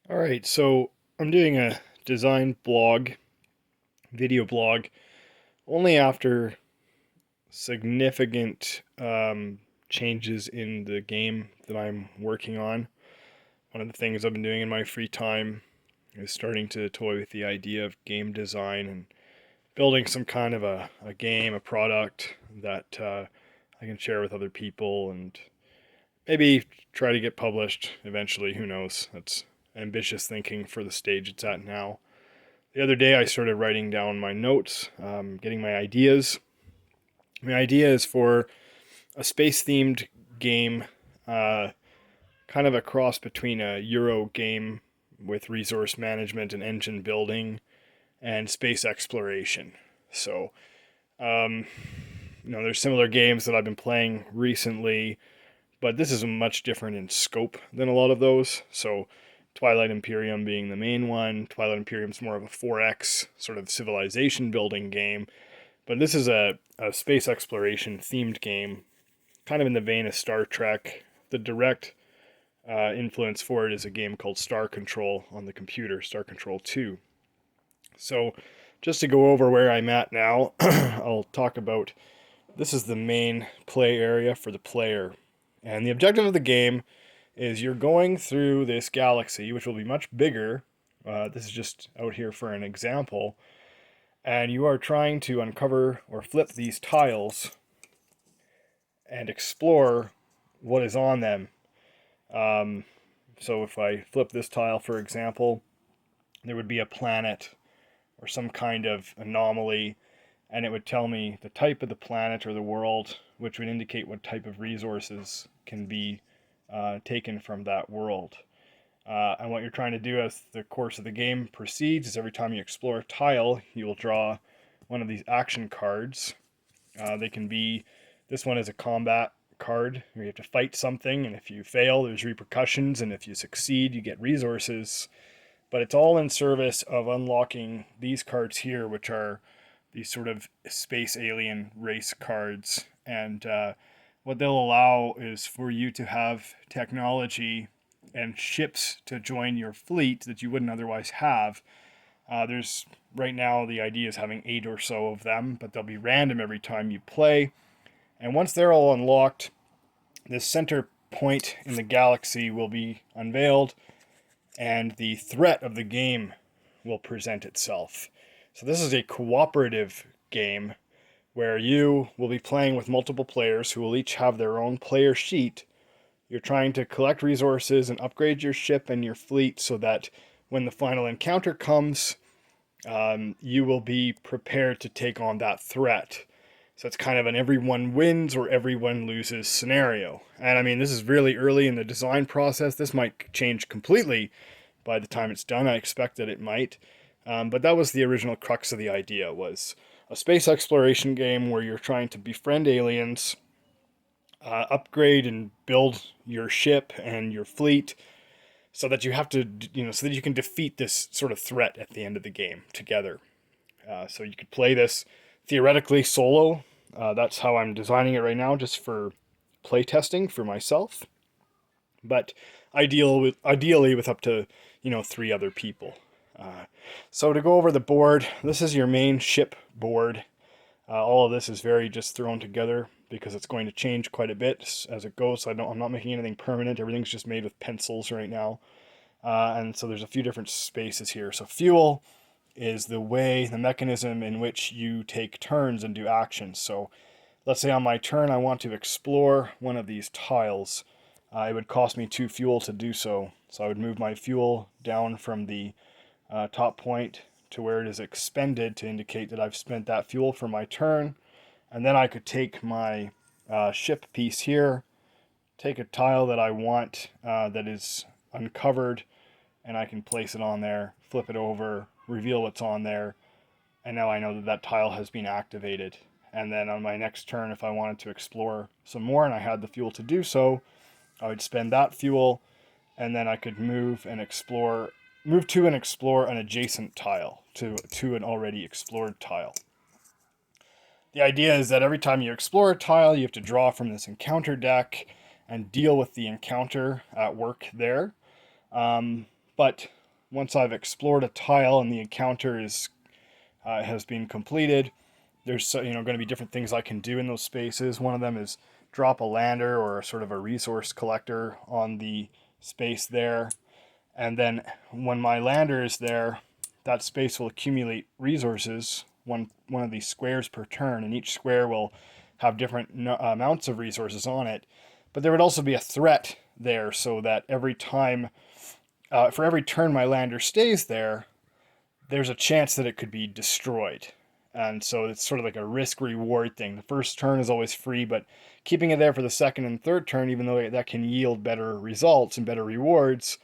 All right, so I'm doing a design blog, video blog, only after significant changes in the game that I'm working on. One of the things I've been doing in my free time is starting to toy with the idea of game design and building some kind of a game, a product that I can share with other people and maybe try to get published eventually. Who knows? That's ambitious thinking for the stage it's at now. The other day, I started writing down my notes, getting my ideas. My idea is for a space themed game, uh, kind of a cross between a Euro game with resource management and engine building and space exploration. So, um, there's similar games that I've been playing recently, but this is much different in scope than a lot of those. So, Twilight Imperium being the main one. Twilight Imperium's more of a 4X sort of civilization building game, but this is a space exploration themed game, kind of in the vein of Star Trek. The direct influence for it is a game called Star Control on the computer, Star Control 2. So, just to go over where I'm at now, I'll talk about this is the main play area for the player. And the objective of the game is you're going through this galaxy, which will be much bigger. This is just out here for an example. And you are trying to uncover or flip these tiles and explore what is on them. Um, so if I flip this tile, for example, there would be a planet or some kind of anomaly, and it would tell me the type of the planet or the world, which would indicate what type of resources can be taken from that world. And what you're trying to do as the course of the game proceeds is every time you explore a tile, you will draw one of these action cards. They can be, this one is a combat card where you have to fight something, and if you fail, there's repercussions, and if you succeed, you get resources. But it's all in service of unlocking these cards here, which are these sort of space alien race cards. And what they'll allow is for you to have technology and ships to join your fleet that you wouldn't otherwise have. There's right now the idea is having 8 or so of them, but they'll be random every time you play. And once they're all unlocked, this center point in the galaxy will be unveiled, and the threat of the game will present itself. So this is a cooperative game where you will be playing with multiple players who will each have their own player sheet. You're trying to collect resources and upgrade your ship and your fleet so that when the final encounter comes, you will be prepared to take on that threat. So it's kind of an everyone wins or everyone loses scenario. And I mean, this is really early in the design process. This might change completely by the time it's done. I expect that it might. But that was the original crux of the idea, was a space exploration game where you're trying to befriend aliens, upgrade and build your ship and your fleet so that you have to, so that you can defeat this sort of threat at the end of the game together. So you could play this theoretically solo. That's how I'm designing it right now, just for playtesting for myself. But ideally with up to 3 other people. So to go over the board, this is your main ship board. All of this is very just thrown together because it's going to change quite a bit as it goes. So I'm not making anything permanent. Everything's just made with pencils right now. And so there's a few different spaces here. So fuel is the mechanism in which you take turns and do actions. So let's say on my turn I want to explore one of these tiles. It would cost me 2 fuel to do so. So I would move my fuel down from the top point to where it is expended to indicate that I've spent that fuel for my turn. And then I could take my ship piece here, take a tile that I want that is uncovered, and I can place it on there, flip it over, reveal what's on there, and now I know that that tile has been activated. And then on my next turn, if I wanted to explore some more and I had the fuel to do so, I would spend that fuel, and then I could move to and explore an adjacent tile to an already explored tile. The idea is that every time you explore a tile, you have to draw from this encounter deck and deal with the encounter at work there. But once I've explored a tile and the encounter has been completed, there's going to be different things I can do in those spaces. One of them is drop a lander or sort of a resource collector on the space there. And then when my lander is there, that space will accumulate resources, one of these squares per turn, and each square will have different amounts of resources on it. But there would also be a threat there, so that every time, for every turn my lander stays there, there's a chance that it could be destroyed. And so it's sort of like a risk reward thing. The first turn is always free, but keeping it there for the second and third turn, even though that can yield better results and better rewards,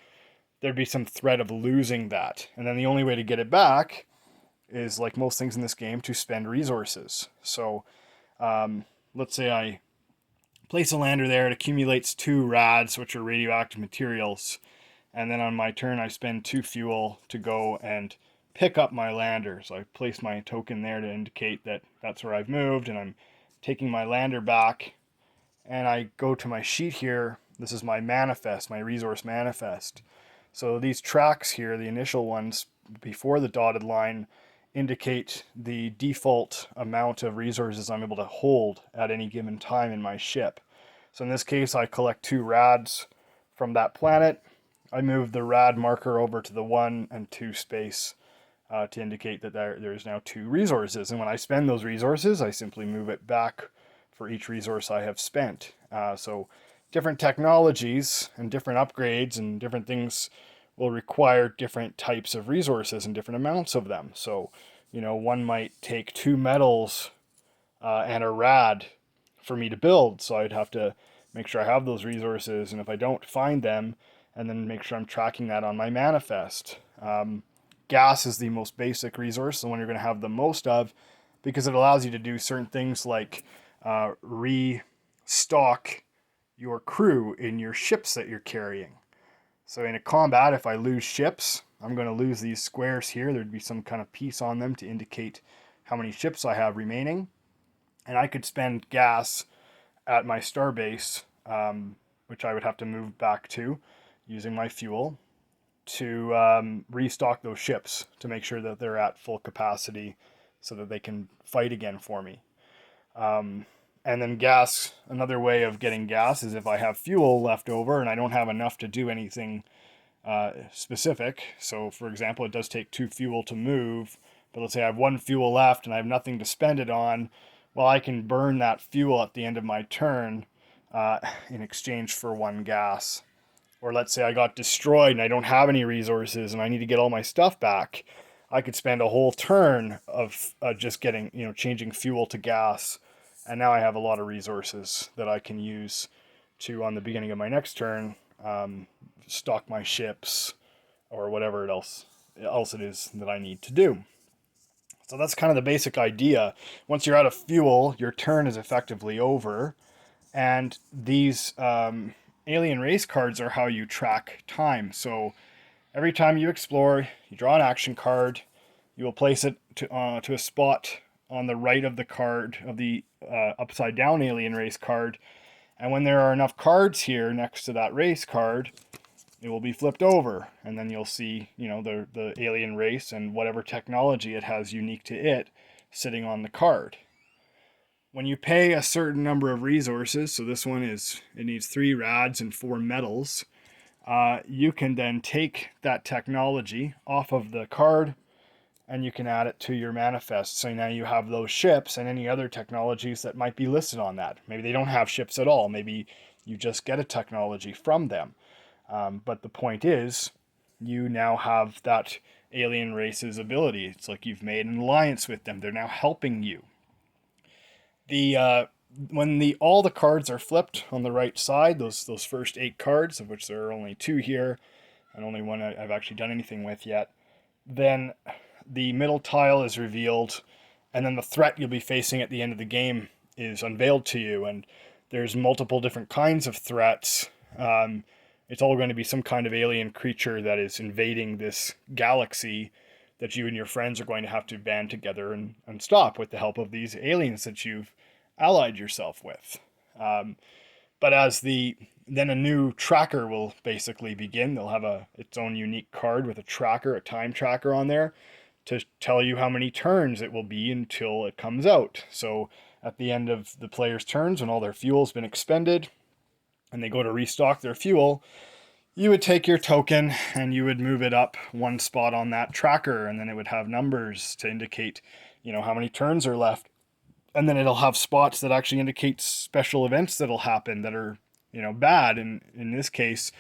there'd be some threat of losing that. And then the only way to get it back is, like most things in this game, to spend resources. So let's say I place a lander there, it accumulates 2 rads, which are radioactive materials, and then on my turn I spend 2 fuel to go and pick up my lander. So I place my token there to indicate that that's where I've moved, and I'm taking my lander back, and I go to my sheet here. This is my manifest, my resource manifest. So these tracks here, the initial ones before the dotted line, indicate the default amount of resources I'm able to hold at any given time in my ship. So in this case, I collect 2 rads from that planet. I move the rad marker over to the 1 and 2 space to indicate that there's now 2 resources. And when I spend those resources, I simply move it back for each resource I have spent. So different technologies and different upgrades and different things will require different types of resources and different amounts of them. So, one might take 2 metals and a rad for me to build. So I'd have to make sure I have those resources. And if I don't find them, and then make sure I'm tracking that on my manifest. Gas is the most basic resource, the one you're going to have the most of, because it allows you to do certain things like restock your crew in your ships that you're carrying. So in a combat, if I lose ships, I'm going to lose these squares here. There'd be some kind of piece on them to indicate how many ships I have remaining. And I could spend gas at my starbase, which I would have to move back to using my fuel, to restock those ships to make sure that they're at full capacity so that they can fight again for me. And then gas, another way of getting gas is if I have fuel left over and I don't have enough to do anything specific. So for example, it does take 2 fuel to move, but let's say I have 1 fuel left and I have nothing to spend it on. Well, I can burn that fuel at the end of my turn in exchange for 1 gas. Or let's say I got destroyed and I don't have any resources and I need to get all my stuff back. I could spend a whole turn of just getting, changing fuel to gas. And now I have a lot of resources that I can use to, on the beginning of my next turn, stock my ships or whatever else it is that I need to do. So that's kind of the basic idea. Once you're out of fuel, your turn is effectively over. And these alien race cards are how you track time. So every time you explore, you draw an action card. You will place it to a spot on the right of the card, of the upside down alien race card. And when there are enough cards here next to that race card, it will be flipped over. And then you'll see, the alien race and whatever technology it has unique to it sitting on the card. When you pay a certain number of resources, so this one it needs 3 rads and 4 metals, you can then take that technology off of the card and you can add it to your manifest. So now you have those ships and any other technologies that might be listed on that. Maybe they don't have ships at all. Maybe you just get a technology from them. But the point is, you now have that alien race's ability. It's like you've made an alliance with them. They're now helping you. When all the cards are flipped on the right side, those first 8 cards, of which there are only 2 here, and only one I've actually done anything with yet, then the middle tile is revealed, and then the threat you'll be facing at the end of the game is unveiled to you, and there's multiple different kinds of threats. It's all going to be some kind of alien creature that is invading this galaxy that you and your friends are going to have to band together and stop with the help of these aliens that you've allied yourself with. But as the then a new tracker will basically begin. They'll have its own unique card with a tracker, a time tracker on there to tell you how many turns it will be until it comes out. So at the end of the player's turns, when all their fuel's been expended and they go to restock their fuel, you would take your token and you would move it up one spot on that tracker, and then it would have numbers to indicate, how many turns are left. And then it'll have spots that actually indicate special events that'll happen that are, bad. And in this case,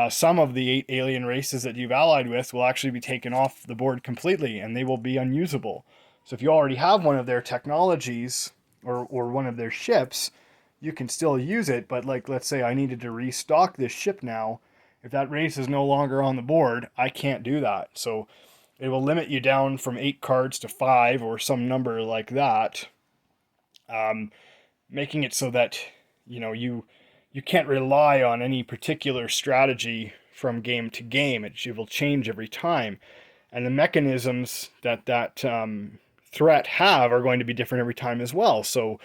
some of the 8 alien races that you've allied with will actually be taken off the board completely, and they will be unusable. So if you already have one of their technologies or one of their ships, you can still use it. But like, let's say I needed to restock this ship now. If that race is no longer on the board, I can't do that. So it will limit you down from 8 cards to 5 or some number like that, making it so that you can't rely on any particular strategy from game to game. It will change every time, and the mechanisms that threat have are going to be different every time as well. So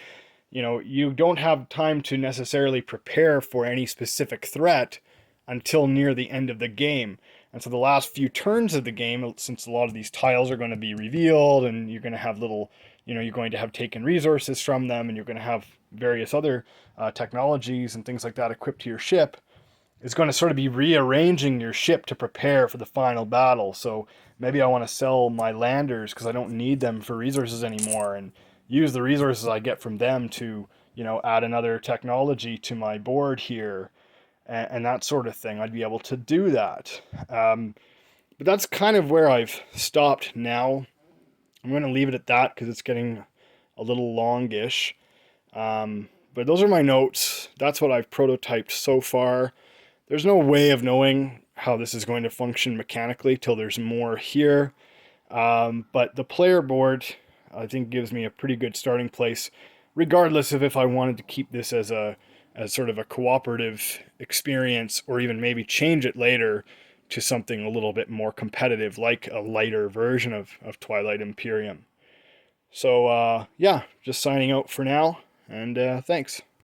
you don't have time to necessarily prepare for any specific threat until near the end of the game. And so the last few turns of the game, since a lot of these tiles are going to be revealed and you're going to have you're going to have taken resources from them, and you're going to have various other technologies and things like that equipped to your ship, is going to sort of be rearranging your ship to prepare for the final battle. So maybe I want to sell my landers because I don't need them for resources anymore, and use the resources I get from them to, add another technology to my board here, and that sort of thing. I'd be able to do that. But that's kind of where I've stopped now. I'm going to leave it at that because it's getting a little longish. But those are my notes. That's what I've prototyped so far. There's no way of knowing how this is going to function mechanically till there's more here. But the player board, I think, gives me a pretty good starting place, regardless of if I wanted to keep this as sort of a cooperative experience, or even maybe change it later to something a little bit more competitive, like a lighter version of Twilight Imperium. So yeah, just signing out for now, and thanks.